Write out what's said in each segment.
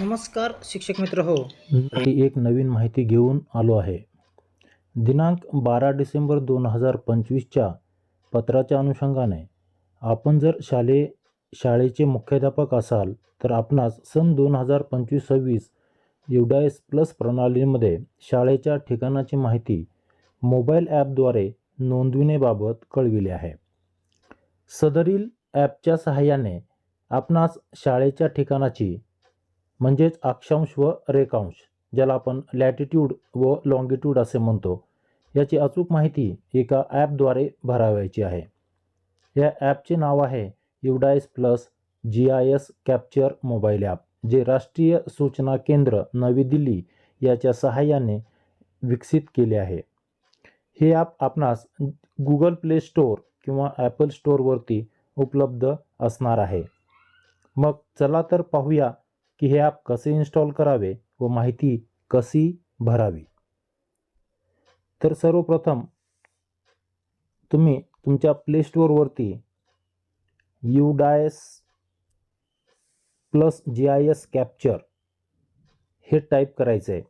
नमस्कार शिक्षक मित्र हो. ही एक नवीन माहिती घेऊन आलो आहे. दिनांक 12 डिसेंबर 2025च्या पत्राच्या अनुषंगाने आपण जर शाळेचे मुख्याध्यापक असाल तर आपणास सन 2025-26 युडायस प्लस प्रणालीमध्ये शाळेच्या ठिकाणाची माहिती मोबाईल ॲपद्वारे नोंदविण्याबाबत कळविले आहे. सदरील ॲपच्या सहाय्याने आपणास शाळेच्या ठिकाणाची म्हणजेच अक्षांश व रेखांश, ज्याला आपण लॅटिट्यूड व लॉंगिट्यूड असे म्हणतो, याची अचूक माहिती एका ॲपद्वारे भरावयाची आहे. या ॲपचे नाव आहे UDISE plus GIS capture mobile app, जे राष्ट्रीय सूचना केंद्र नवी दिल्ली याच्या सहाय्याने विकसित केले आहे. हे ॲप आपणास गुगल प्ले स्टोअर किंवा ॲपल स्टोअरवरती उपलब्ध असणार आहे. मग चला तर पाहूया की हे ॲप कसे इन्स्टॉल करावे व माहिती कशी भरावी. तर सर्वप्रथम तुम्ही तुमच्या प्ले स्टोअरवरती युडायस प्लस GIS कॅप्चर हे टाईप करायचं आहे.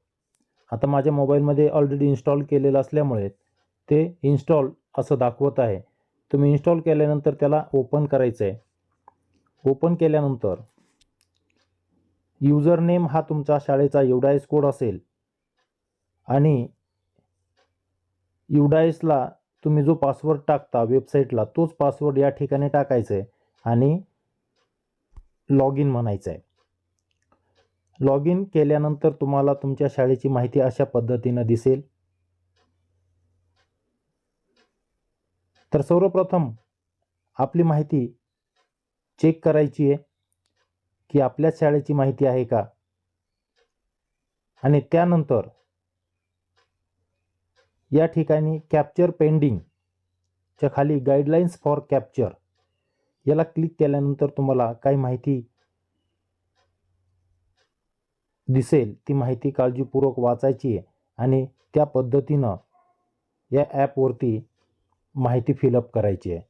आता माझ्या मोबाईलमध्ये ऑलरेडी इन्स्टॉल केलेलं असल्यामुळे ते इन्स्टॉल असं दाखवत आहे. तुम्ही इन्स्टॉल केल्यानंतर त्याला ओपन करायचं आहे. ओपन केल्यानंतर युजर नेम हा तुमचा शाळेचा युडायस कोड असेल आणि युडायसला तुम्ही जो पासवर्ड टाकता वेबसाईटला तोच पासवर्ड या ठिकाणी टाकायचा आहे आणि लॉग इन म्हणायचं आहे. लॉग इन केल्यानंतर तुम्हाला तुमच्या शाळेची माहिती अशा पद्धतीनं दिसेल. तर सर्वप्रथम आपली माहिती चेक करायची आहे की आपल्या शाळेची माहिती आहे का, आणि त्यानंतर या ठिकाणी कॅप्चर पेंडिंगच्या खाली गाईडलाईन्स फॉर कॅप्चर याला क्लिक केल्यानंतर तुम्हाला काही माहिती दिसेल. ती माहिती काळजीपूर्वक वाचायची आहे आणि त्या पद्धतीनं या ॲपवरती माहिती फिलअप करायची आहे.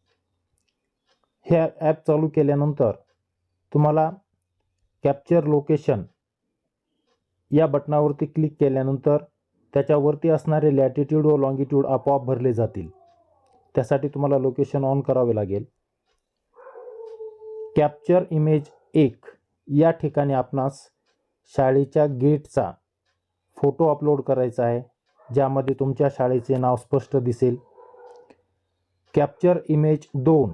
हे ॲप चालू केल्यानंतर तुम्हाला कॅप्चर लोकेशन या बटनावरती क्लिक केल्यानंतर त्याच्यावरती असणारे लॅटिट्यूड व लॉंगिट्यूड आपोआप भरले जातील. त्यासाठी तुम्हाला लोकेशन ऑन करावे लागेल. कॅप्चर इमेज 1 या ठिकाणी आपणास शाळेच्या गेटचा फोटो अपलोड करायचा आहे, ज्यामध्ये तुमच्या शाळेचे नाव स्पष्ट दिसेल. कॅप्चर इमेज 2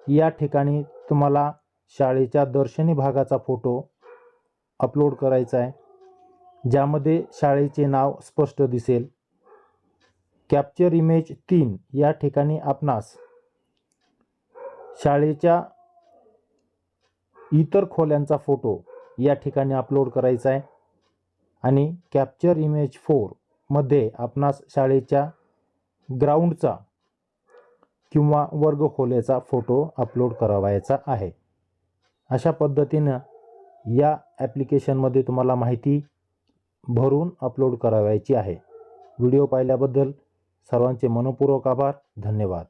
या ठिकाणी तुम्हाला शाळेच्या दर्शनी भागाचा फोटो अपलोड करायचा आहे, ज्यामध्ये शाळेचे नाव स्पष्ट दिसेल. कॅप्चर इमेज 3 या ठिकाणी आपणास शाळेच्या इतर खोल्यांचा फोटो या ठिकाणी अपलोड करायचा आहे आणि कॅप्चर इमेज 4 मध्ये आपणास शाळेच्या ग्राउंडचा किंवा वर्गखोल्याचा फोटो अपलोड करावायचा आहे. अशा पद्धतीनं या ॲप्लिकेशनमध्ये तुम्हाला माहिती भरून अपलोड करावायची आहे. व्हिडिओ पाहिल्याबद्दल सर्वांचे मनपूर्वक आभार. धन्यवाद.